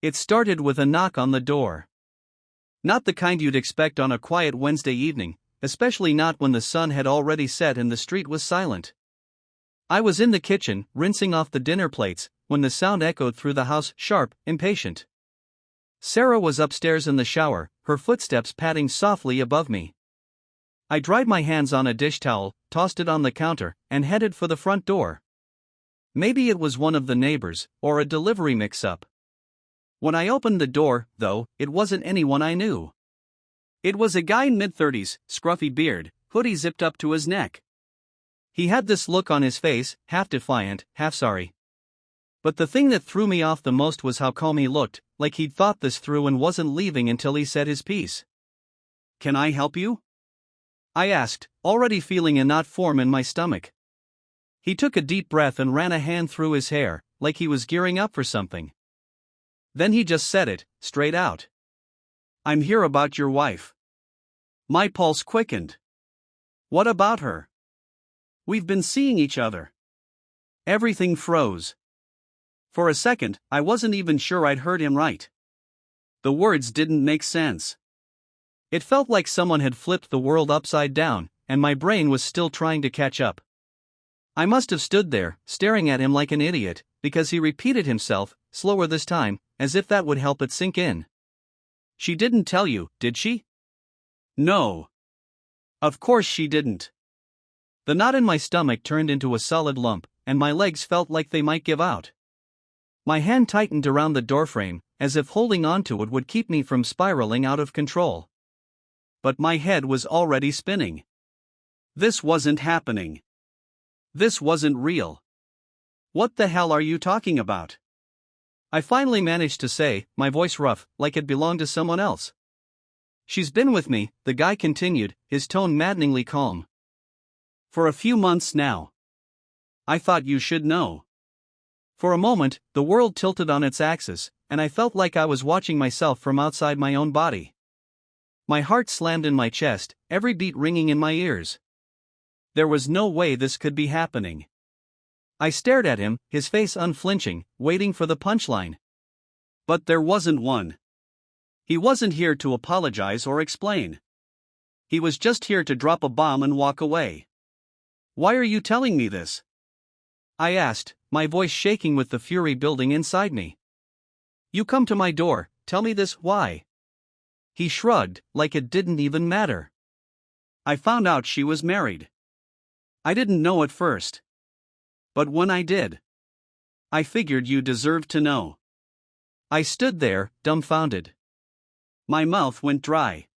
It started with a knock on the door. Not the kind you'd expect on a quiet Wednesday evening, especially not when the sun had already set and the street was silent. I was in the kitchen, rinsing off the dinner plates, when the sound echoed through the house, sharp, impatient. Sarah was upstairs in the shower, her footsteps padding softly above me. I dried my hands on a dish towel, tossed it on the counter, and headed for the front door. Maybe it was one of the neighbors, or a delivery mix-up. When I opened the door, though, it wasn't anyone I knew. It was a guy in mid-30s, scruffy beard, hoodie zipped up to his neck. He had this look on his face, half defiant, half sorry. But the thing that threw me off the most was how calm he looked, like he'd thought this through and wasn't leaving until he said his piece. "Can I help you?" I asked, already feeling a knot form in my stomach. He took a deep breath and ran a hand through his hair, like he was gearing up for something. Then he just said it, straight out. "I'm here about your wife." My pulse quickened. "What about her?" "We've been seeing each other." Everything froze. For a second, I wasn't even sure I'd heard him right. The words didn't make sense. It felt like someone had flipped the world upside down, and my brain was still trying to catch up. I must have stood there, staring at him like an idiot, because he repeated himself, slower this time, as if that would help it sink in. "She didn't tell you, did she?" "No. Of course she didn't." The knot in my stomach turned into a solid lump, and my legs felt like they might give out. My hand tightened around the doorframe, as if holding onto it would keep me from spiraling out of control. But my head was already spinning. This wasn't happening. This wasn't real. "What the hell are you talking about?" I finally managed to say, my voice rough, like it belonged to someone else. "She's been with me," the guy continued, his tone maddeningly calm. "For a few months now. I thought you should know." For a moment, the world tilted on its axis, and I felt like I was watching myself from outside my own body. My heart slammed in my chest, every beat ringing in my ears. There was no way this could be happening. I stared at him, his face unflinching, waiting for the punchline. But there wasn't one. He wasn't here to apologize or explain. He was just here to drop a bomb and walk away. "Why are you telling me this?" I asked, my voice shaking with the fury building inside me. "You come to my door, tell me this, why?" He shrugged, like it didn't even matter. "I found out she was married. I didn't know at first. But when I did, I figured you deserved to know." I stood there, dumbfounded. My mouth went dry.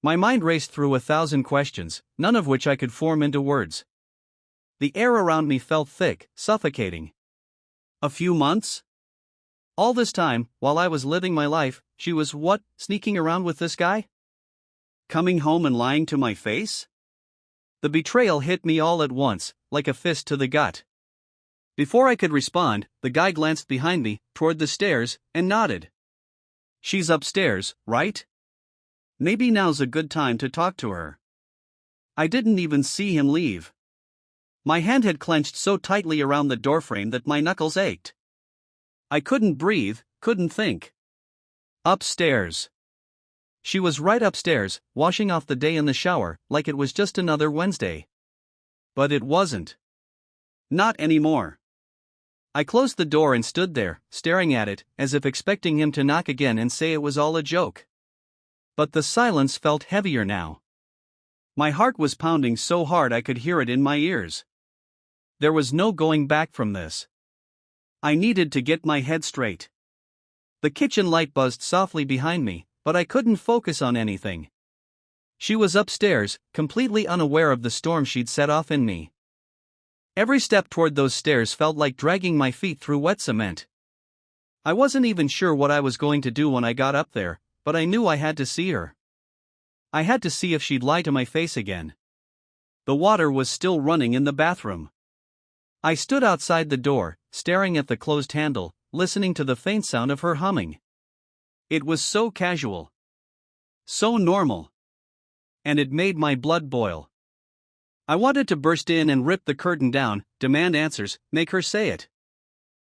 My mind raced through 1,000 questions, none of which I could form into words. The air around me felt thick, suffocating. A few months? All this time, while I was living my life, she was what, sneaking around with this guy? Coming home and lying to my face? The betrayal hit me all at once, like a fist to the gut. Before I could respond, the guy glanced behind me, toward the stairs, and nodded. "She's upstairs, right? Maybe now's a good time to talk to her." I didn't even see him leave. My hand had clenched so tightly around the doorframe that my knuckles ached. I couldn't breathe, couldn't think. Upstairs. She was right upstairs, washing off the day in the shower, like it was just another Wednesday. But it wasn't. Not anymore. I closed the door and stood there, staring at it, as if expecting him to knock again and say it was all a joke. But the silence felt heavier now. My heart was pounding so hard I could hear it in my ears. There was no going back from this. I needed to get my head straight. The kitchen light buzzed softly behind me, but I couldn't focus on anything. She was upstairs, completely unaware of the storm she'd set off in me. Every step toward those stairs felt like dragging my feet through wet cement. I wasn't even sure what I was going to do when I got up there, but I knew I had to see her. I had to see if she'd lie to my face again. The water was still running in the bathroom. I stood outside the door, staring at the closed handle, listening to the faint sound of her humming. It was so casual. So normal. And it made my blood boil. I wanted to burst in and rip the curtain down, demand answers, make her say it.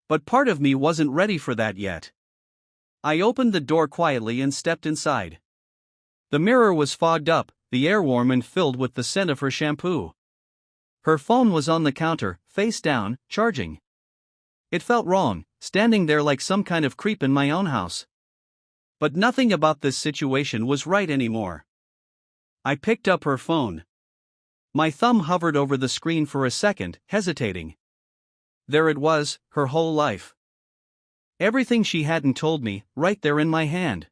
But part of me wasn't ready for that yet. I opened the door quietly and stepped inside. The mirror was fogged up, the air warm and filled with the scent of her shampoo. Her phone was on the counter, face down, charging. It felt wrong, standing there like some kind of creep in my own house. But nothing about this situation was right anymore. I picked up her phone. My thumb hovered over the screen for a second, hesitating. There it was, her whole life. Everything she hadn't told me, right there in my hand.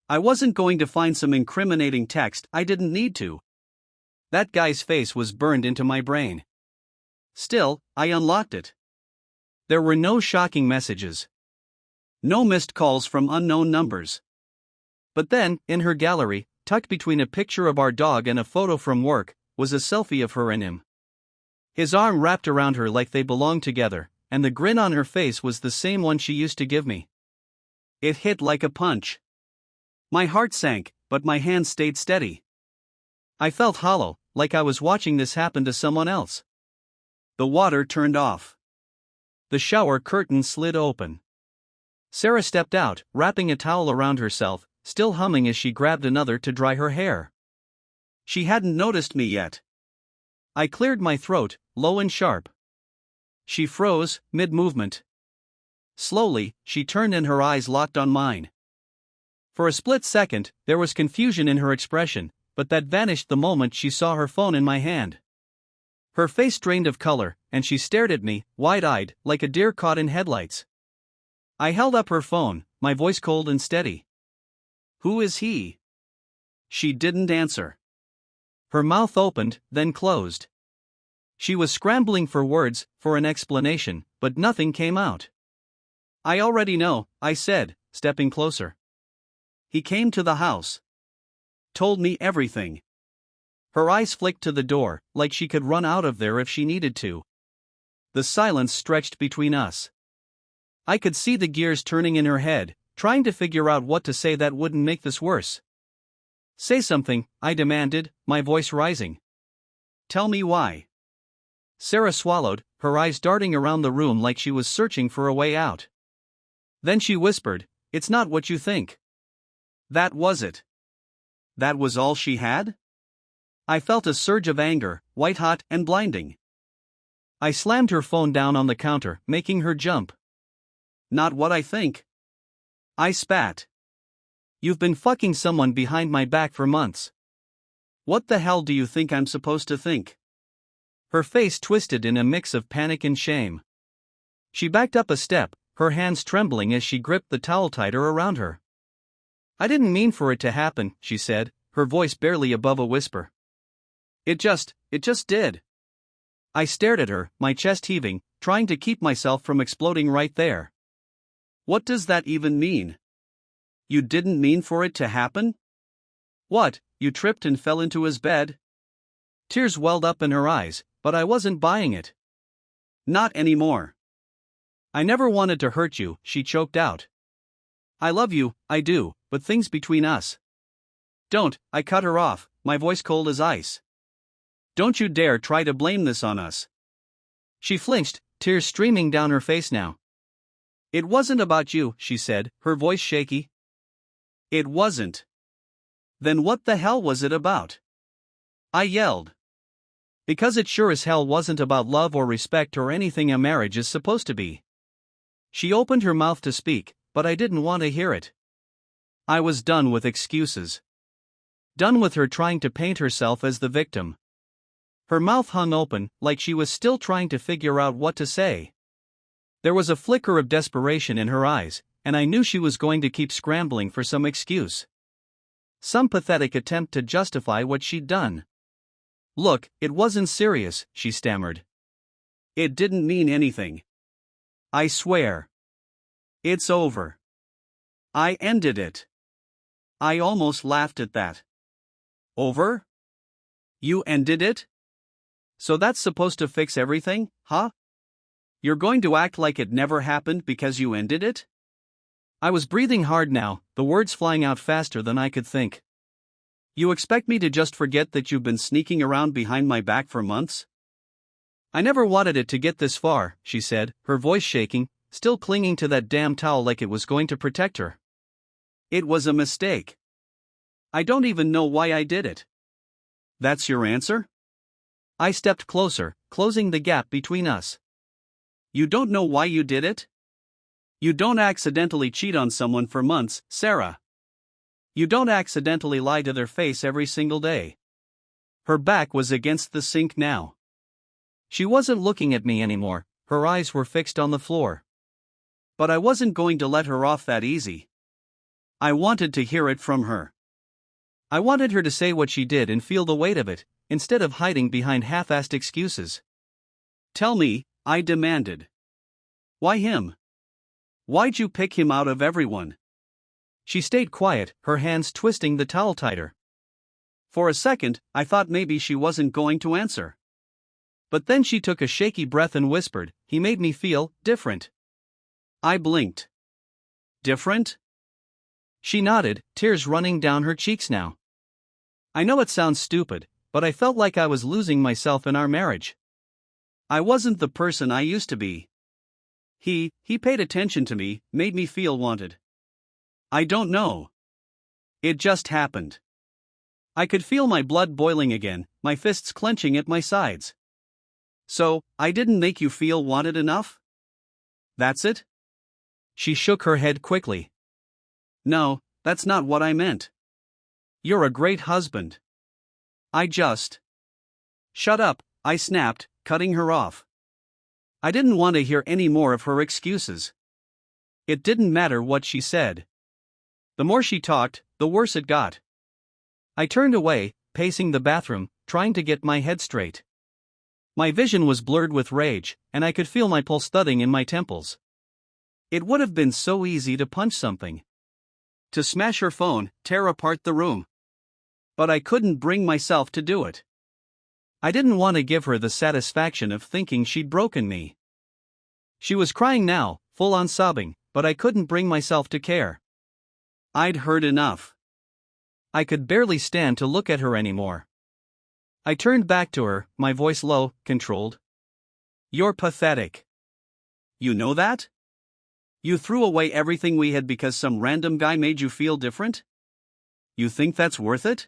I wasn't going to find some incriminating text I didn't need to. That guy's face was burned into my brain. Still, I unlocked it. There were no shocking messages. No missed calls from unknown numbers. But then, in her gallery, tucked between a picture of our dog and a photo from work, was a selfie of her and him. His arm wrapped around her like they belonged together, and the grin on her face was the same one she used to give me. It hit like a punch. My heart sank, but my hand stayed steady. I felt hollow, like I was watching this happen to someone else. The water turned off. The shower curtain slid open. Sarah stepped out, wrapping a towel around herself, still humming as she grabbed another to dry her hair. She hadn't noticed me yet. I cleared my throat, low and sharp. She froze, mid-movement. Slowly, she turned and her eyes locked on mine. For a split second, there was confusion in her expression, but that vanished the moment she saw her phone in my hand. Her face drained of color, and she stared at me, wide-eyed, like a deer caught in headlights. I held up her phone, my voice cold and steady. "Who is he?" She didn't answer. Her mouth opened, then closed. She was scrambling for words, for an explanation, but nothing came out. "I already know," I said, stepping closer. "He came to the house. Told me everything." Her eyes flicked to the door, like she could run out of there if she needed to. The silence stretched between us. I could see the gears turning in her head, trying to figure out what to say that wouldn't make this worse. "Say something," I demanded, my voice rising. "Tell me why." Sarah swallowed, her eyes darting around the room like she was searching for a way out. Then she whispered, "It's not what you think." That was it. That was all she had? I felt a surge of anger, white-hot and blinding. I slammed her phone down on the counter, making her jump. "Not what I think." I spat. "You've been fucking someone behind my back for months. What the hell do you think I'm supposed to think?" Her face twisted in a mix of panic and shame. She backed up a step, her hands trembling as she gripped the towel tighter around her. "I didn't mean for it to happen," she said, her voice barely above a whisper. It just did." I stared at her, my chest heaving, trying to keep myself from exploding right there. "What does that even mean? You didn't mean for it to happen? What, you tripped and fell into his bed?" Tears welled up in her eyes, but I wasn't buying it. "Not anymore. I never wanted to hurt you," she choked out. "I love you, I do, but things between us." "Don't," I cut her off, my voice cold as ice. "Don't you dare try to blame this on us." She flinched, tears streaming down her face now. "It wasn't about you," she said, her voice shaky. "It wasn't." "Then what the hell was it about?" I yelled. "Because it sure as hell wasn't about love or respect or anything a marriage is supposed to be." She opened her mouth to speak, but I didn't want to hear it. I was done with excuses. Done with her trying to paint herself as the victim. Her mouth hung open, like she was still trying to figure out what to say. There was a flicker of desperation in her eyes, and I knew she was going to keep scrambling for some excuse. Some pathetic attempt to justify what she'd done. "Look, it wasn't serious," she stammered. "It didn't mean anything. I swear. It's over. I ended it." I almost laughed at that. "Over? You ended it? So that's supposed to fix everything, huh? You're going to act like it never happened because you ended it?" I was breathing hard now, the words flying out faster than I could think. "You expect me to just forget that you've been sneaking around behind my back for months?" "I never wanted it to get this far," she said, her voice shaking, still clinging to that damn towel like it was going to protect her. It was a mistake. I don't even know why I did it. That's your answer? I stepped closer, closing the gap between us. You don't know why you did it? You don't accidentally cheat on someone for months, Sarah. You don't accidentally lie to their face every single day. Her back was against the sink now. She wasn't looking at me anymore, her eyes were fixed on the floor. But I wasn't going to let her off that easy. I wanted to hear it from her. I wanted her to say what she did and feel the weight of it, instead of hiding behind half-assed excuses. Tell me, I demanded. Why him? Why'd you pick him out of everyone? She stayed quiet, her hands twisting the towel tighter. For a second, I thought maybe she wasn't going to answer. But then she took a shaky breath and whispered, he made me feel different. I blinked. Different? She nodded, tears running down her cheeks now. I know it sounds stupid, but I felt like I was losing myself in our marriage. I wasn't the person I used to be. He paid attention to me, made me feel wanted. I don't know. It just happened. I could feel my blood boiling again, my fists clenching at my sides. So, I didn't make you feel wanted enough? That's it? She shook her head quickly. No, that's not what I meant. You're a great husband. Shut up, I snapped, cutting her off. I didn't want to hear any more of her excuses. It didn't matter what she said. The more she talked, the worse it got. I turned away, pacing the bathroom, trying to get my head straight. My vision was blurred with rage, and I could feel my pulse thudding in my temples. It would have been so easy to punch something. To smash her phone, tear apart the room. But I couldn't bring myself to do it. I didn't want to give her the satisfaction of thinking she'd broken me. She was crying now, full on sobbing, but I couldn't bring myself to care. I'd heard enough. I could barely stand to look at her anymore. I turned back to her, my voice low, controlled. You're pathetic. You know that? You threw away everything we had because some random guy made you feel different? You think that's worth it?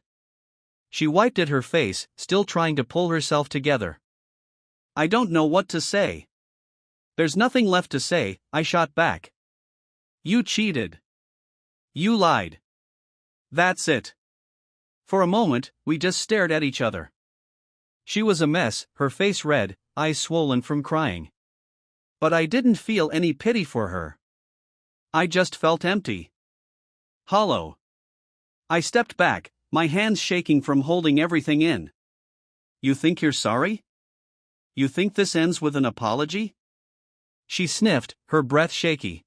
She wiped at her face, still trying to pull herself together. I don't know what to say. There's nothing left to say, I shot back. You cheated. You lied. That's it. For a moment, we just stared at each other. She was a mess, her face red, eyes swollen from crying. But I didn't feel any pity for her. I just felt empty. Hollow. I stepped back, my hands shaking from holding everything in. You think you're sorry? You think this ends with an apology? She sniffed, her breath shaky.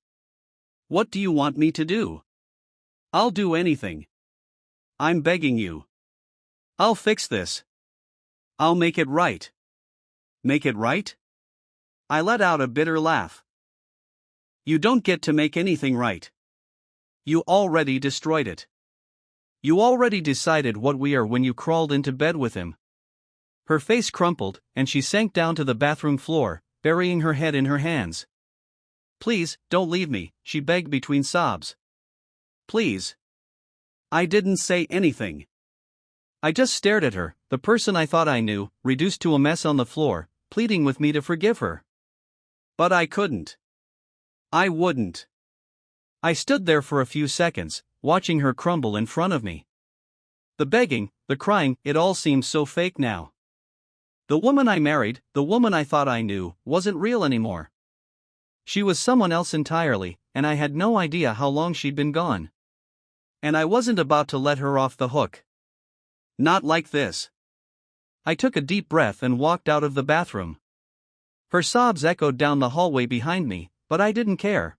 What do you want me to do? I'll do anything. I'm begging you. I'll fix this. I'll make it right. Make it right? I let out a bitter laugh. You don't get to make anything right. You already destroyed it. You already decided what we are when you crawled into bed with him. Her face crumpled, and she sank down to the bathroom floor, burying her head in her hands. Please, don't leave me, she begged between sobs. Please. I didn't say anything. I just stared at her, the person I thought I knew, reduced to a mess on the floor, pleading with me to forgive her. But I couldn't. I wouldn't. I stood there for a few seconds, watching her crumble in front of me. The begging, the crying, it all seemed so fake now. The woman I married, the woman I thought I knew, wasn't real anymore. She was someone else entirely, and I had no idea how long she'd been gone. And I wasn't about to let her off the hook. Not like this. I took a deep breath and walked out of the bathroom. Her sobs echoed down the hallway behind me, but I didn't care.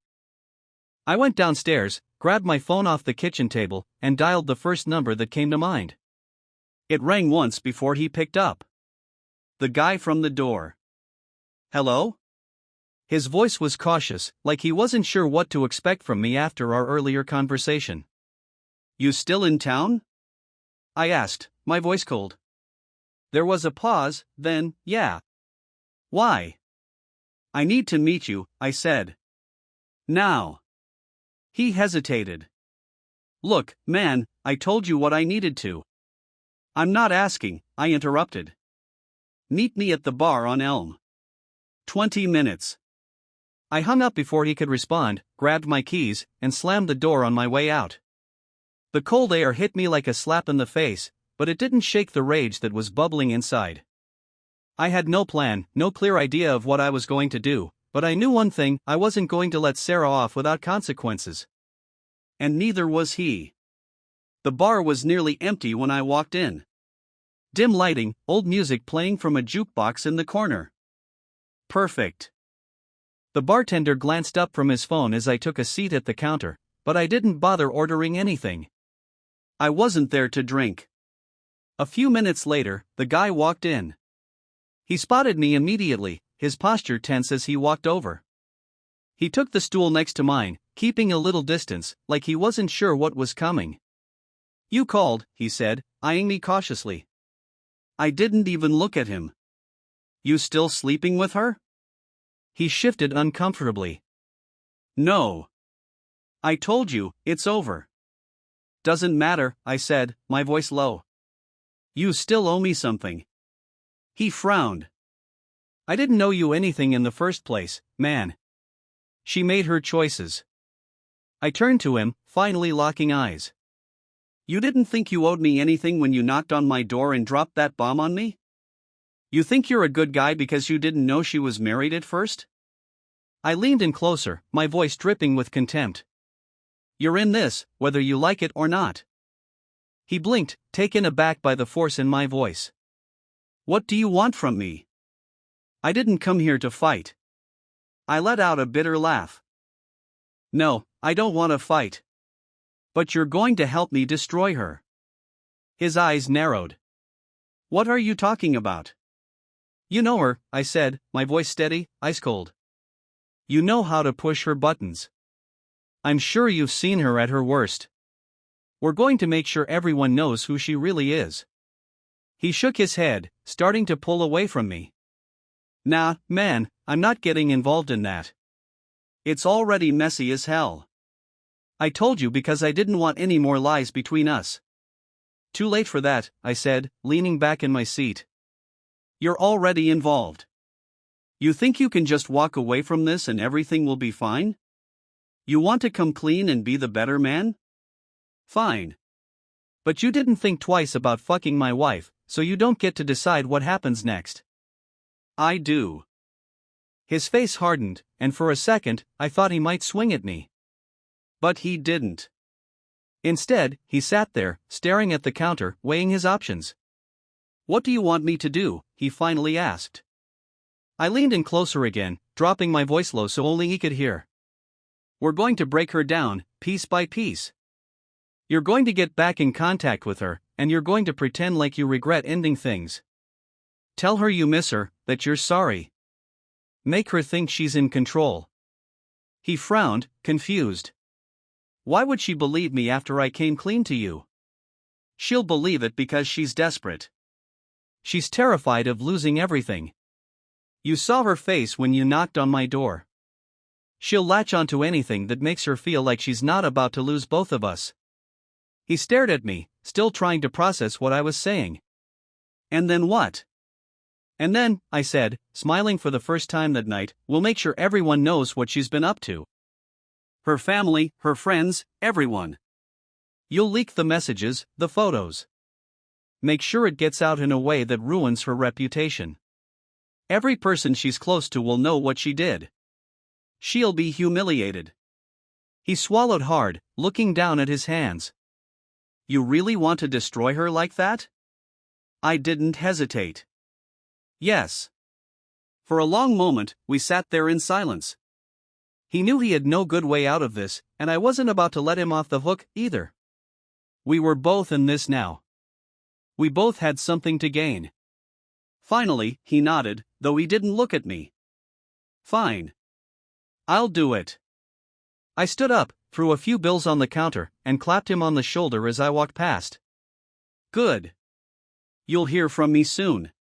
I went downstairs, grabbed my phone off the kitchen table, and dialed the first number that came to mind. It rang once before he picked up. The guy from the door. Hello? His voice was cautious, like he wasn't sure what to expect from me after our earlier conversation. You still in town? I asked, my voice cold. There was a pause, then, yeah. Why? I need to meet you, I said. Now. He hesitated. Look, man, I told you what I needed to. I'm not asking, I interrupted. Meet me at the bar on Elm. 20 minutes. I hung up before he could respond, grabbed my keys, and slammed the door on my way out. The cold air hit me like a slap in the face, but it didn't shake the rage that was bubbling inside. I had no plan, no clear idea of what I was going to do, but I knew one thing: I wasn't going to let Sarah off without consequences. And neither was he. The bar was nearly empty when I walked in. Dim lighting, old music playing from a jukebox in the corner. Perfect. The bartender glanced up from his phone as I took a seat at the counter, but I didn't bother ordering anything. I wasn't there to drink. A few minutes later, the guy walked in. He spotted me immediately, his posture tense as he walked over. He took the stool next to mine, keeping a little distance, like he wasn't sure what was coming. "You called," he said, eyeing me cautiously. I didn't even look at him. "You still sleeping with her?" He shifted uncomfortably. "No. I told you, it's over." "Doesn't matter," I said, my voice low. "You still owe me something." He frowned. "I didn't owe you anything in the first place, man. She made her choices." I turned to him, finally locking eyes. "You didn't think you owed me anything when you knocked on my door and dropped that bomb on me? You think you're a good guy because you didn't know she was married at first?" I leaned in closer, my voice dripping with contempt. "You're in this, whether you like it or not." He blinked, taken aback by the force in my voice. "What do you want from me?" "I didn't come here to fight." I let out a bitter laugh. "No, I don't want to fight. But you're going to help me destroy her." His eyes narrowed. "What are you talking about?" "You know her," I said, my voice steady, ice cold. "You know how to push her buttons. I'm sure you've seen her at her worst. We're going to make sure everyone knows who she really is." He shook his head, starting to pull away from me. "Nah, man, I'm not getting involved in that. It's already messy as hell. I told you because I didn't want any more lies between us." "Too late for that," I said, leaning back in my seat. "You're already involved. You think you can just walk away from this and everything will be fine? You want to come clean and be the better man? Fine. But you didn't think twice about fucking my wife, so you don't get to decide what happens next." "I do." His face hardened, and for a second, I thought he might swing at me. But he didn't. Instead, he sat there, staring at the counter, weighing his options. "What do you want me to do?" he finally asked. I leaned in closer again, dropping my voice low so only he could hear. "We're going to break her down, piece by piece. You're going to get back in contact with her, and you're going to pretend like you regret ending things. Tell her you miss her, that you're sorry. Make her think she's in control." He frowned, confused. "Why would she believe me after I came clean to you?" "She'll believe it because she's desperate. She's terrified of losing everything. You saw her face when you knocked on my door. She'll latch onto anything that makes her feel like she's not about to lose both of us." He stared at me, still trying to process what I was saying. "And then what?" "And then," I said, smiling for the first time that night, "we'll make sure everyone knows what she's been up to. Her family, her friends, everyone. You'll leak the messages, the photos. Make sure it gets out in a way that ruins her reputation. Every person she's close to will know what she did. She'll be humiliated." He swallowed hard, looking down at his hands. "You really want to destroy her like that?" I didn't hesitate. "Yes." For a long moment, we sat there in silence. He knew he had no good way out of this, and I wasn't about to let him off the hook, either. We were both in this now. We both had something to gain. Finally, he nodded, though he didn't look at me. "Fine. I'll do it." I stood up, threw a few bills on the counter, and clapped him on the shoulder as I walked past. "Good. You'll hear from me soon."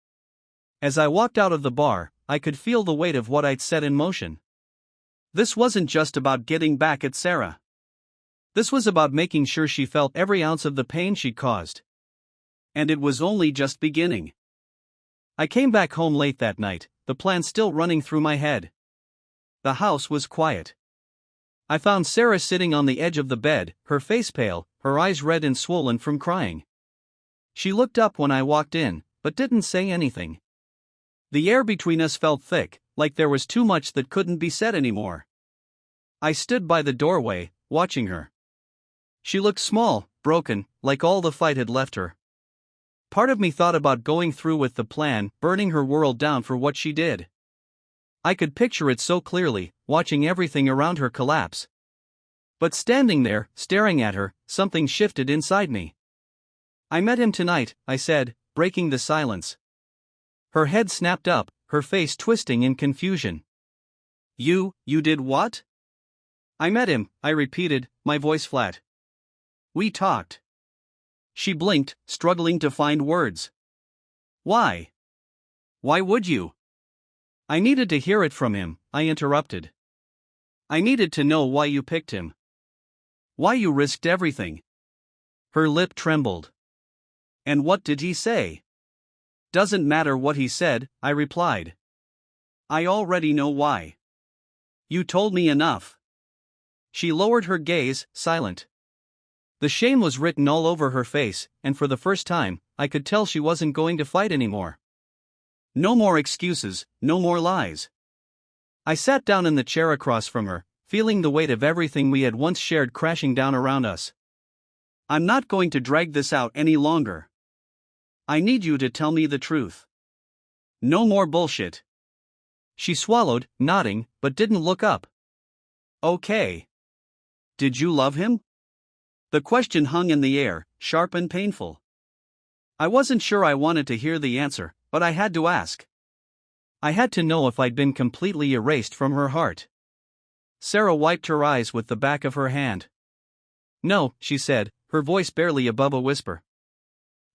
As I walked out of the bar, I could feel the weight of what I'd set in motion. This wasn't just about getting back at Sarah. This was about making sure she felt every ounce of the pain she'd caused. And it was only just beginning. I came back home late that night, the plan still running through my head. The house was quiet. I found Sarah sitting on the edge of the bed, her face pale, her eyes red and swollen from crying. She looked up when I walked in, but didn't say anything. The air between us felt thick, like there was too much that couldn't be said anymore. I stood by the doorway, watching her. She looked small, broken, like all the fight had left her. Part of me thought about going through with the plan, burning her world down for what she did. I could picture it so clearly, watching everything around her collapse. But standing there, staring at her, something shifted inside me. "I met him tonight," I said, breaking the silence. Her head snapped up, her face twisting in confusion. You did what?" "I met him," I repeated, my voice flat. "We talked." She blinked, struggling to find words. "Why? Why would you?" "I needed to hear it from him," I interrupted. "I needed to know why you picked him. Why you risked everything." Her lip trembled. "And what did he say?" "Doesn't matter what he said," I replied. "I already know why. You told me enough." She lowered her gaze, silent. The shame was written all over her face, and for the first time, I could tell she wasn't going to fight anymore. No more excuses, no more lies. I sat down in the chair across from her, feeling the weight of everything we had once shared crashing down around us. "I'm not going to drag this out any longer. I need you to tell me the truth. No more bullshit." She swallowed, nodding, but didn't look up. "Okay. Did you love him?" The question hung in the air, sharp and painful. I wasn't sure I wanted to hear the answer, but I had to ask. I had to know if I'd been completely erased from her heart. Sarah wiped her eyes with the back of her hand. "No," she said, her voice barely above a whisper.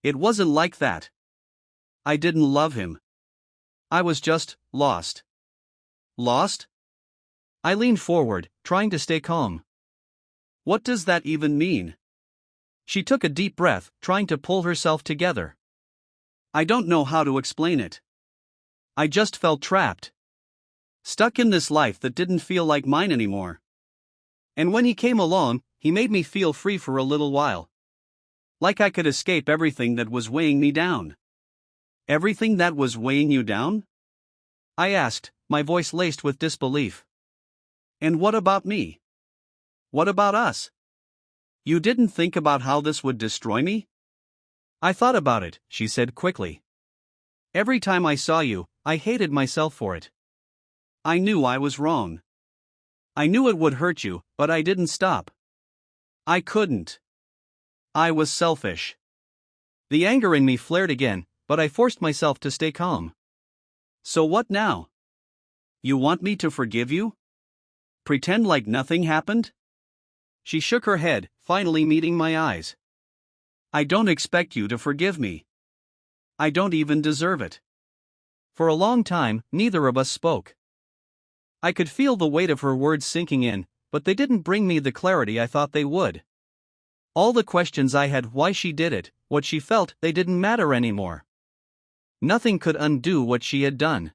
"It wasn't like that. I didn't love him. I was just lost." "Lost?" I leaned forward, trying to stay calm. "What does that even mean?" She took a deep breath, trying to pull herself together. "I don't know how to explain it. I just felt trapped. Stuck in this life that didn't feel like mine anymore. And when he came along, he made me feel free for a little while. Like I could escape everything that was weighing me down." "Everything that was weighing you down?" I asked, my voice laced with disbelief. "And what about me? What about us? You didn't think about how this would destroy me?" "I thought about it," she said quickly. "Every time I saw you, I hated myself for it. I knew I was wrong. I knew it would hurt you, but I didn't stop. I couldn't. I was selfish." The anger in me flared again, but I forced myself to stay calm. "So what now? You want me to forgive you? Pretend like nothing happened?" She shook her head, finally meeting my eyes. "I don't expect you to forgive me. I don't even deserve it." For a long time, neither of us spoke. I could feel the weight of her words sinking in, but they didn't bring me the clarity I thought they would. All the questions I had, why she did it, what she felt, they didn't matter anymore. Nothing could undo what she had done.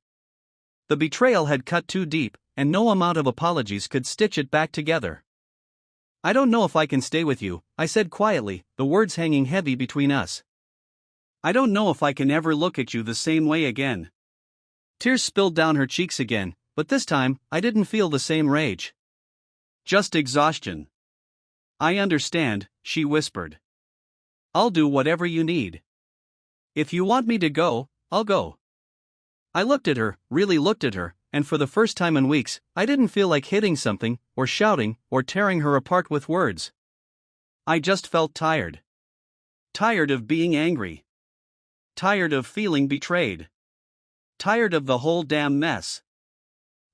The betrayal had cut too deep, and no amount of apologies could stitch it back together. "I don't know if I can stay with you," I said quietly, the words hanging heavy between us. "I don't know if I can ever look at you the same way again." Tears spilled down her cheeks again, but this time, I didn't feel the same rage. Just exhaustion. "I understand," she whispered. "I'll do whatever you need. If you want me to go, I'll go." I looked at her, really looked at her, and for the first time in weeks, I didn't feel like hitting something, or shouting, or tearing her apart with words. I just felt tired. Tired of being angry. Tired of feeling betrayed. Tired of the whole damn mess.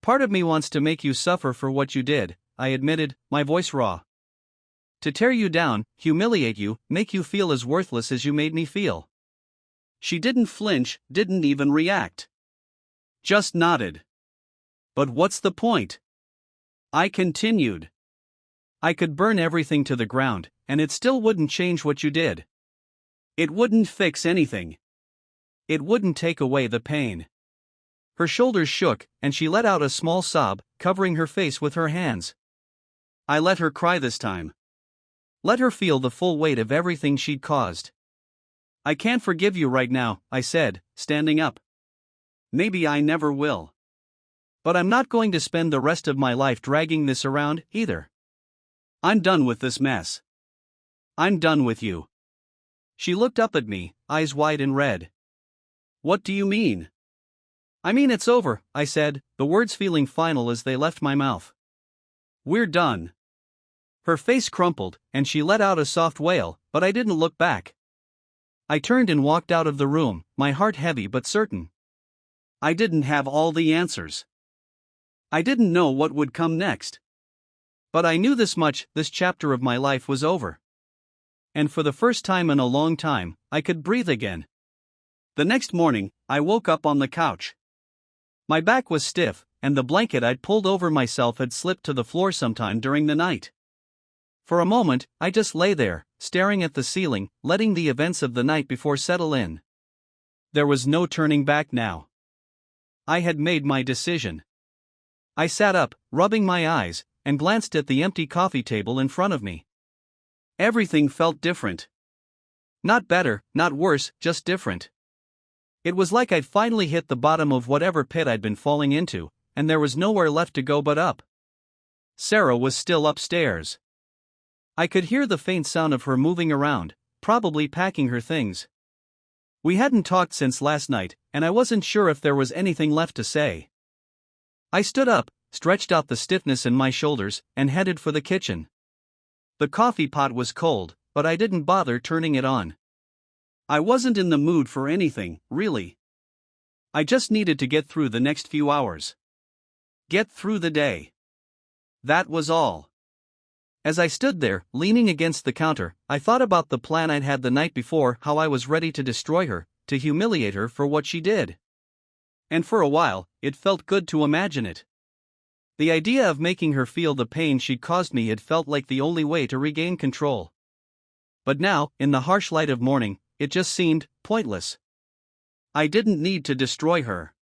"Part of me wants to make you suffer for what you did," I admitted, my voice raw. "To tear you down, humiliate you, make you feel as worthless as you made me feel." She didn't flinch, didn't even react. Just nodded. "But what's the point?" I continued. I could burn everything to the ground, and it still wouldn't change what you did. It wouldn't fix anything. It wouldn't take away the pain. Her shoulders shook, and she let out a small sob, covering her face with her hands. I let her cry this time. Let her feel the full weight of everything she'd caused. I can't forgive you right now, I said, standing up. Maybe I never will. But I'm not going to spend the rest of my life dragging this around, either. I'm done with this mess. I'm done with you. She looked up at me, eyes wide and red. What do you mean? I mean it's over, I said, the words feeling final as they left my mouth. We're done. Her face crumpled, and she let out a soft wail, but I didn't look back. I turned and walked out of the room, my heart heavy but certain. I didn't have all the answers. I didn't know what would come next. But I knew this much: this chapter of my life was over. And for the first time in a long time, I could breathe again. The next morning, I woke up on the couch. My back was stiff, and the blanket I'd pulled over myself had slipped to the floor sometime during the night. For a moment, I just lay there, staring at the ceiling, letting the events of the night before settle in. There was no turning back now. I had made my decision. I sat up, rubbing my eyes, and glanced at the empty coffee table in front of me. Everything felt different. Not better, not worse, just different. It was like I'd finally hit the bottom of whatever pit I'd been falling into, and there was nowhere left to go but up. Sarah was still upstairs. I could hear the faint sound of her moving around, probably packing her things. We hadn't talked since last night, and I wasn't sure if there was anything left to say. I stood up, stretched out the stiffness in my shoulders, and headed for the kitchen. The coffee pot was cold, but I didn't bother turning it on. I wasn't in the mood for anything, really. I just needed to get through the next few hours. Get through the day. That was all. As I stood there, leaning against the counter, I thought about the plan I'd had the night before, how I was ready to destroy her, to humiliate her for what she did. And for a while, it felt good to imagine it. The idea of making her feel the pain she'd caused me had felt like the only way to regain control. But now, in the harsh light of morning, it just seemed pointless. I didn't need to destroy her.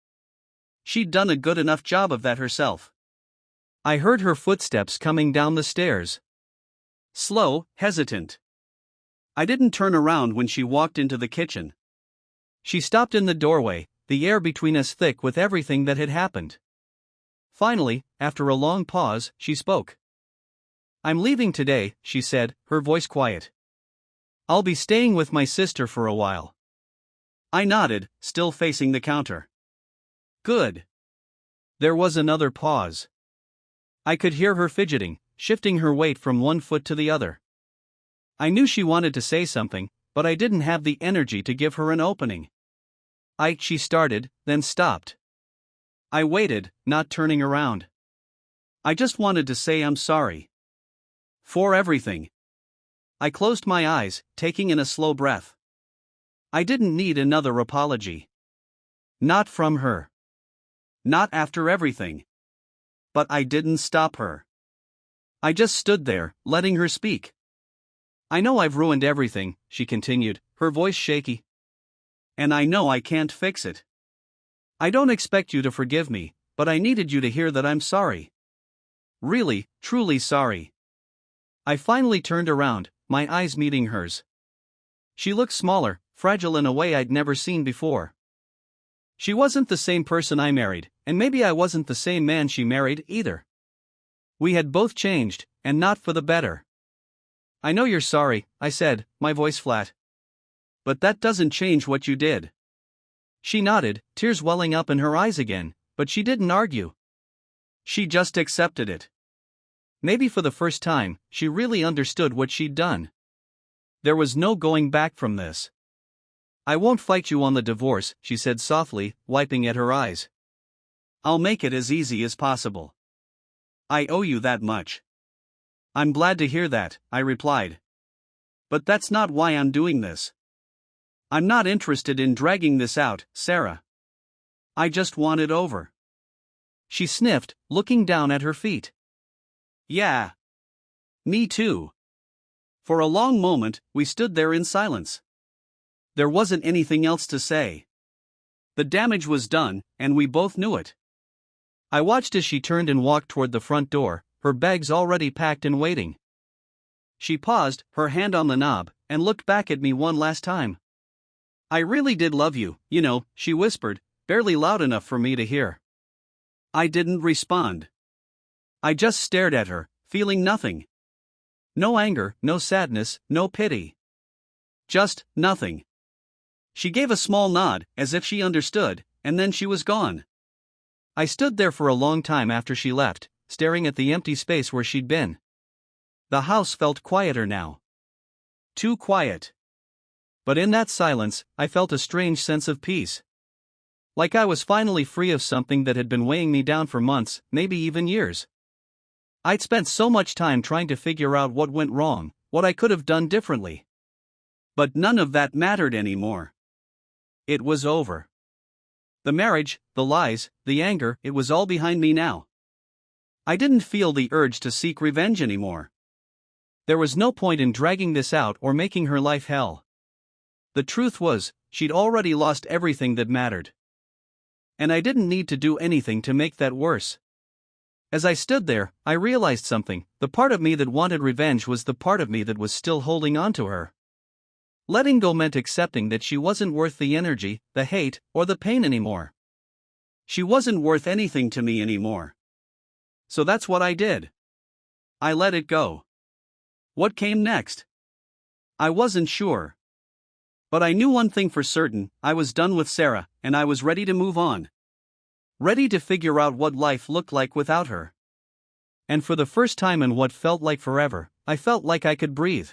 She'd done a good enough job of that herself. I heard her footsteps coming down the stairs. Slow, hesitant. I didn't turn around when she walked into the kitchen. She stopped in the doorway, the air between us thick with everything that had happened. Finally, after a long pause, she spoke. I'm leaving today, she said, her voice quiet. I'll be staying with my sister for a while. I nodded, still facing the counter. Good. There was another pause. I could hear her fidgeting, shifting her weight from one foot to the other. I knew she wanted to say something, but I didn't have the energy to give her an opening. She started, then stopped. I waited, not turning around. I just wanted to say I'm sorry. For everything. I closed my eyes, taking in a slow breath. I didn't need another apology. Not from her. Not after everything. But I didn't stop her. I just stood there, letting her speak. I know I've ruined everything, she continued, her voice shaky. And I know I can't fix it. I don't expect you to forgive me, but I needed you to hear that I'm sorry. Really, truly sorry. I finally turned around, my eyes meeting hers. She looked smaller, fragile in a way I'd never seen before. She wasn't the same person I married, and maybe I wasn't the same man she married either. We had both changed, and not for the better. I know you're sorry, I said, my voice flat. But that doesn't change what you did. She nodded, tears welling up in her eyes again, but she didn't argue. She just accepted it. Maybe for the first time, she really understood what she'd done. There was no going back from this. I won't fight you on the divorce, she said softly, wiping at her eyes. I'll make it as easy as possible. I owe you that much. I'm glad to hear that, I replied. But that's not why I'm doing this. I'm not interested in dragging this out, Sarah. I just want it over. She sniffed, looking down at her feet. Yeah. Me too. For a long moment, we stood there in silence. There wasn't anything else to say. The damage was done, and we both knew it. I watched as she turned and walked toward the front door, her bags already packed and waiting. She paused, her hand on the knob, and looked back at me one last time. "I really did love you, you know," she whispered, barely loud enough for me to hear. I didn't respond. I just stared at her, feeling nothing. No anger, no sadness, no pity. Just nothing. She gave a small nod, as if she understood, and then she was gone. I stood there for a long time after she left, staring at the empty space where she'd been. The house felt quieter now. Too quiet. But in that silence, I felt a strange sense of peace. Like I was finally free of something that had been weighing me down for months, maybe even years. I'd spent so much time trying to figure out what went wrong, what I could have done differently. But none of that mattered anymore. It was over. The marriage, the lies, the anger, it was all behind me now. I didn't feel the urge to seek revenge anymore. There was no point in dragging this out or making her life hell. The truth was, she'd already lost everything that mattered. And I didn't need to do anything to make that worse. As I stood there, I realized something. The part of me that wanted revenge was the part of me that was still holding on to her. Letting go meant accepting that she wasn't worth the energy, the hate, or the pain anymore. She wasn't worth anything to me anymore. So that's what I did. I let it go. What came next? I wasn't sure. But I knew one thing for certain: I was done with Sarah, and I was ready to move on. Ready to figure out what life looked like without her. And for the first time in what felt like forever, I felt like I could breathe.